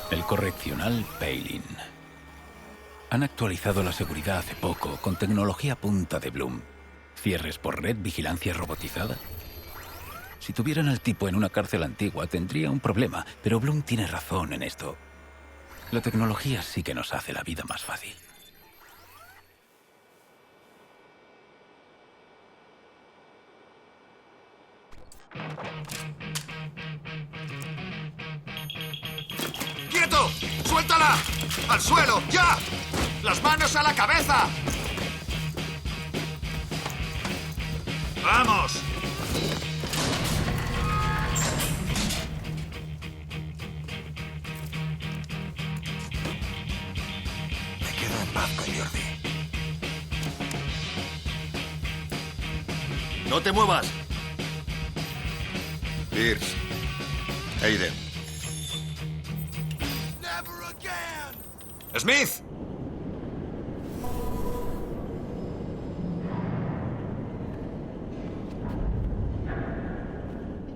El correccional Palin. Han actualizado la seguridad hace poco con tecnología punta de Blume. Cierres por red, vigilancia robotizada. Si tuvieran al tipo en una cárcel antigua tendría un problema, pero Blume tiene razón en esto. La tecnología sí que nos hace la vida más fácil. ¡Quieto! ¡Suéltala! ¡Al suelo! ¡Ya! ¡Las manos a la cabeza! ¡Vamos! Me quedo en paz con Jordi. ¡No te muevas! Pierce. Aiden. ¡Smith!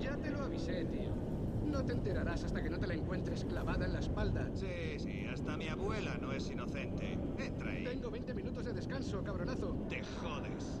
Ya te lo avisé, tío. No te enterarás hasta que no te la encuentres clavada en la espalda. Sí, hasta mi abuela no es inocente. Entra ahí. Tengo 20 minutos de descanso, cabronazo. Te jodes.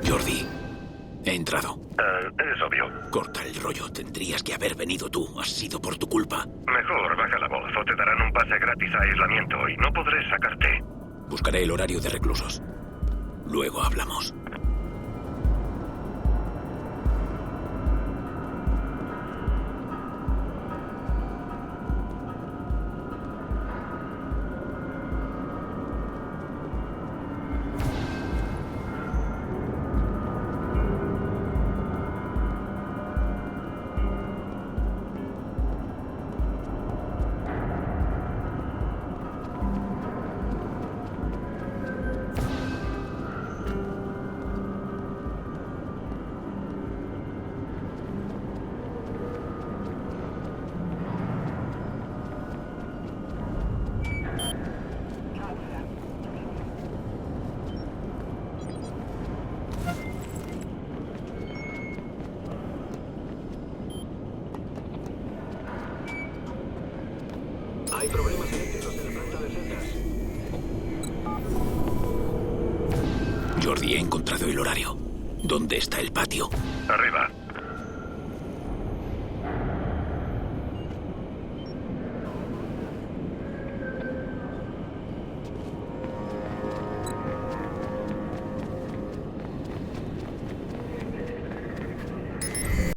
Jordi, he entrado. Es obvio. Corta el rollo. Tendrías que haber venido tú. Ha sido por tu culpa. Mejor baja la voz o te darán un pase gratis a aislamiento y no podré sacarte. Buscaré el horario de reclusos. Luego hablamos. Hay problemas eléctricos en la planta de celdas. Jordi, he encontrado el horario. ¿Dónde está el patio? Arriba.